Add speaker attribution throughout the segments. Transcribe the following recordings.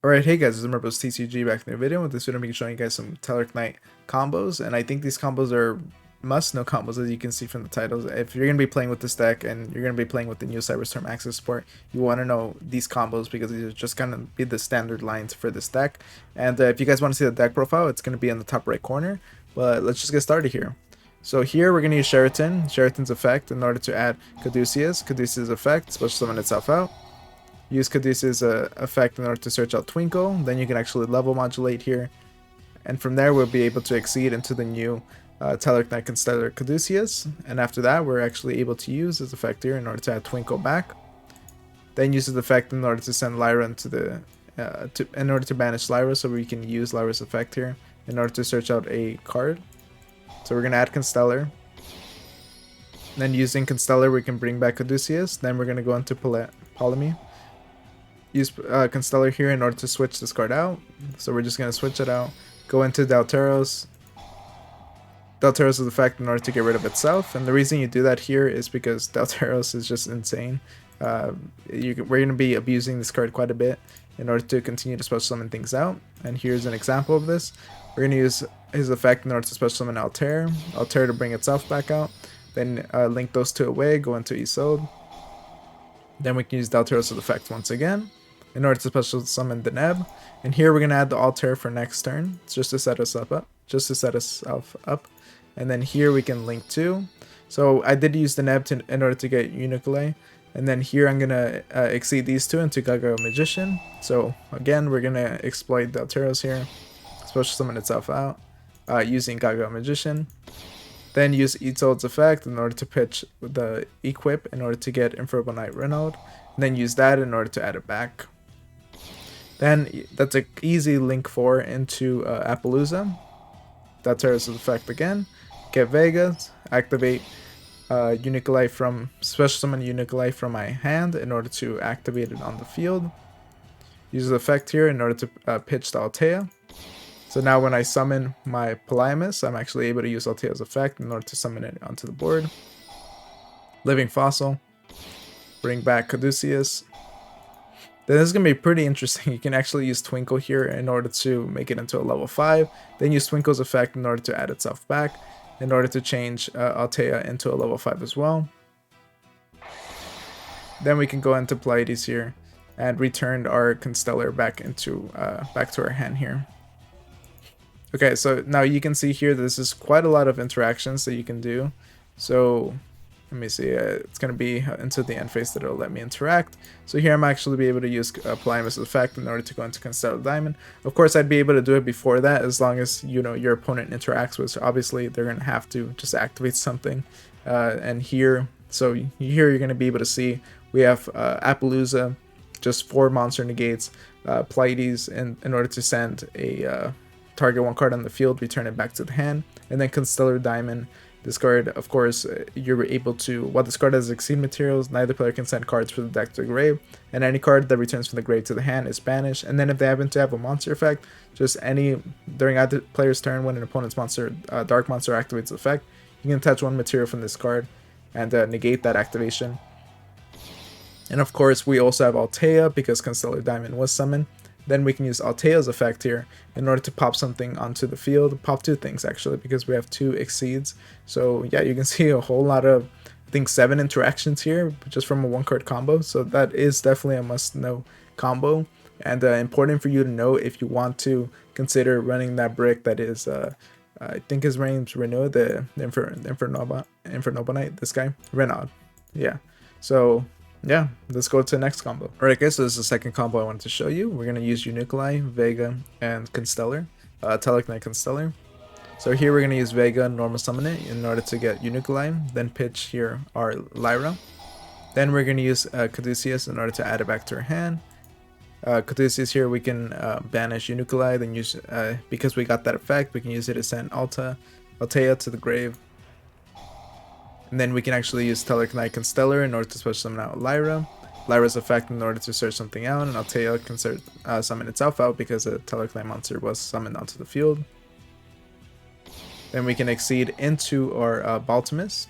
Speaker 1: Alright, hey guys, this is Merpos TCG back in the video. With this video, I'm going to be showing you guys some Tellarknight combos, and I think these combos are must-know combos, as you can see from the titles. If you're going to be playing with this deck and you're going to be playing with the new Cyberstorm Access support, you want to know these combos because these are just going to be the standard lines for this deck. And if you guys want to see the deck profile, it's going to be in the top right corner. But let's just get started here. So here we're going to use Sheraton's effect in order to add Caduceus' effect, special summon itself out. Use Caduceus' effect in order to search out Twinkle, then you can actually level modulate here, and from there we'll be able to exceed into the new Tellarknight Constellar Caduceus, and after that we're actually able to use his effect here in order to add Twinkle back. Then use his effect in order to send Lyra into the, in order to banish Lyra, so we can use Lyra's effect here in order to search out a card. So we're going to add Constellar. Then using Constellar we can bring back Caduceus, then we're going to go into Polemy. Use Constellar here in order to switch this card out. So we're just going to switch it out. Go into Delteros' effect in order to get rid of itself. And the reason you do that here is because Delteros is just insane. We're going to be abusing this card quite a bit in order to continue to special summon things out. And here's an example of this. We're going to use his effect in order to special summon Altair to bring itself back out. Then link those two away, go into Isolde. Then we can use Delteros' effect once again in order to special summon the Neb. And here we're going to add the Altair for next turn, just to set us up, And then here we can link 2. So I did use the Neb in order to get Unicolay. And then here I'm going to exceed these two into Gaga Magician. So again, we're going to exploit the Delteros here, special summon itself out using Gaga Magician. Then use Isolde's effect in order to pitch the equip in order to get Infernal Knight Renaud. And then use that in order to add it back. Then that's an easy link 4 into Appaloosa. Delteros' effect again. Get Vegas, activate Unicolay from special summon Unicolay from my hand in order to activate it on the field. Use the effect here in order to pitch the Altea. So now when I summon my Paliamus, I'm actually able to use Altea's effect in order to summon it onto the board. Living Fossil. Bring back Caduceus. Then this is going to be pretty interesting. You can actually use Twinkle here in order to make it into a level 5. Then use Twinkle's effect in order to add itself back, in order to change Altea into a level 5 as well. Then we can go into Pleiades here and return our Constellar back to our hand here. Okay, so now you can see here this is quite a lot of interactions that you can do. So let me see, it's going to be into the end phase that it'll let me interact. So here I'm actually be able to use Paliamus' effect in order to go into Constellar Diamond. Of course, I'd be able to do it before that as long as, you know, your opponent interacts with. So obviously, they're going to have to just activate something. And here, so here you're going to be able to see we have Appaloosa, just 4 monster negates, Pleiades in order to send a target 1 card on the field, return it back to the hand, and then Constellar Diamond. This card, of course, you're able to, while this card has Exceed materials, neither player can send cards from the deck to the grave, and any card that returns from the grave to the hand is banished. And then if they happen to have a monster effect, just during either player's turn when an opponent's monster, dark monster activates the effect, you can attach 1 material from this card and negate that activation. And of course, we also have Altea because Constellar Diamond was summoned. Then we can use Altea's effect here in order to pop something onto the field. Pop 2 things actually, because we have 2 exceeds. So yeah, you can see a whole lot of, I think 7 interactions here just from a 1-card combo. So that is definitely a must-know combo, and important for you to know if you want to consider running that brick that is, I think his name's Renaud, the Infernal Knight, this guy, Renaud. Yeah. So yeah, let's go to the next combo. Alright guys, so this is the second combo I wanted to show you. We're going to use Unicolay, Vega, and Constellar, Tellarknight Constellar. So here we're going to use Vega, normal summon it in order to get Unicolay, then pitch here our Lyra. Then we're going to use Caduceus in order to add it back to our hand. Caduceus here we can banish Unicolay, then use, because we got that effect, we can use it to send Altea to the grave. And then we can actually use Tellarknight Constellar in order to special summon out Lyra. Lyra's effect in order to search something out, and Altea can summon itself out because a Tellarknight monster was summoned onto the field. Then we can exceed into our Baltimus.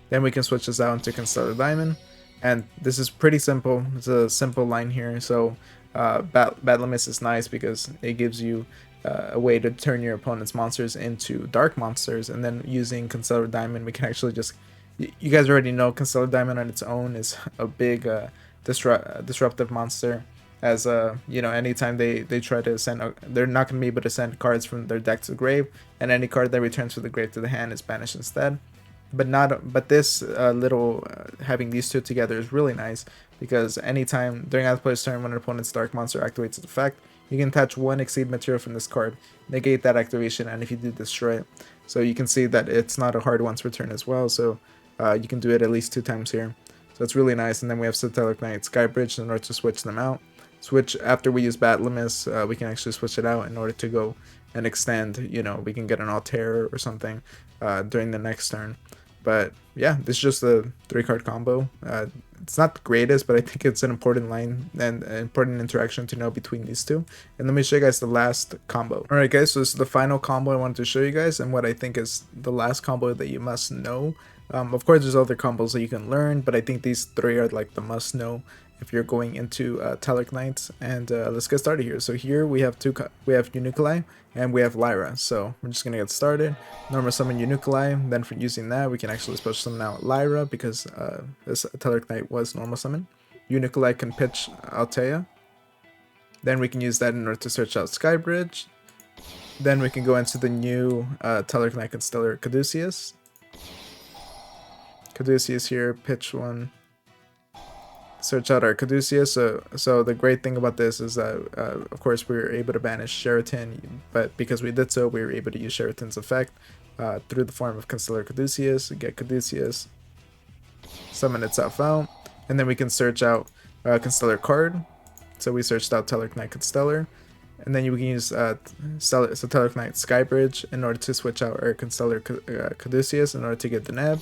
Speaker 1: Then we can switch this out into Constellar Diamond. And this is pretty simple. It's a simple line here. So Battle Mist is nice because it gives you a way to turn your opponent's monsters into dark monsters, and then using Constellar Diamond, we can actually just, you guys already know Constellar Diamond on its own is a big disruptive monster. As you know, anytime they try to send, they're not going to be able to send cards from their deck to the grave, and any card that returns from the grave to the hand is banished instead. But this little having these two together is really nice, because anytime during the player's turn when an opponent's dark monster activates its effect, you can attach one exceed material from this card, negate that activation, and if you do, destroy it. So you can see that it's not a hard once return as well, so you can do it at least 2 times here. So it's really nice. And then we have Satellarknight, Skybridge in order to switch them out. Switch after we use Battle Mist, we can actually switch it out in order to go and extend, you know, we can get an Altair or something during the next turn. But yeah, this is just a 3-card combo. It's not the greatest, but I think it's an important line and an important interaction to know between these two. And let me show you guys the last combo. Alright guys, so this is the final combo I wanted to show you guys, and what I think is the last combo that you must know. Of course there's other combos that you can learn, but I think these 3 are like the must know if you're going into Tellarknight. And let's get started here. So here we have Uniculi and we have Lyra. So we're just gonna get started. Normal summon Uniculi. Then for using that, we can actually special summon out Lyra because this Tellarknight was normal summon. Uniculi can pitch Altea. Then we can use that in order to search out Skybridge. Then we can go into the new Tellarknight Constellar Caduceus. Caduceus here, pitch one. Search out our Caduceus. So the great thing about this is that of course we were able to banish Sheraton, but because we did so, we were able to use Sheraton's effect through the form of Constellar Caduceus, get Caduceus, summon itself out, and then we can search out Constellar card. So we searched out Tellarknight Constellar, and then you can use Satellarknight Skybridge in order to switch out our Constellar Caduceus in order to get the Neb.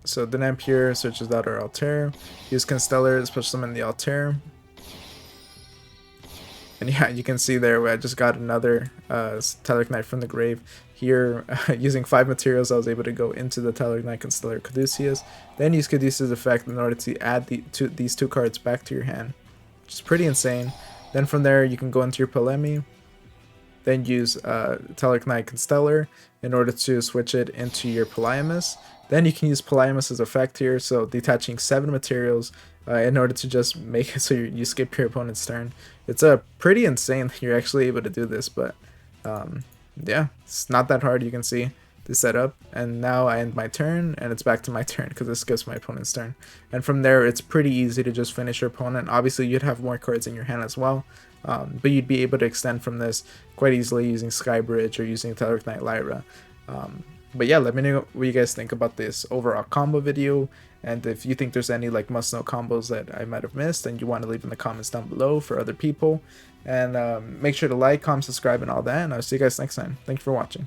Speaker 1: So the Deneb here searches out our Altair. Use Constellar, special summon the Altair. And yeah, you can see there where I just got another Tellarknight from the grave. Here, using 5 materials, I was able to go into the Tellarknight Constellar Caduceus. Then use Caduceus' effect in order to add these 2 cards back to your hand, which is pretty insane. Then from there, you can go into your Polemi. Then use Tellarknight Constellar in order to switch it into your Polyamus. Then you can use Polyamus' effect here, so detaching 7 materials in order to just make it so you skip your opponent's turn. It's pretty insane that you're actually able to do this, but yeah, it's not that hard. You can see the setup, and now I end my turn, and it's back to my turn because this skips my opponent's turn. And from there, it's pretty easy to just finish your opponent. Obviously, you'd have more cards in your hand as well, but you'd be able to extend from this quite easily using Skybridge or using Tellarknight Lyra. But yeah, let me know what you guys think about this overall combo video, and if you think there's any like must-know combos that I might have missed and you want to leave in the comments down below for other people. And make sure to like, comment, subscribe, and all that, and I'll see you guys next time. Thanks for watching.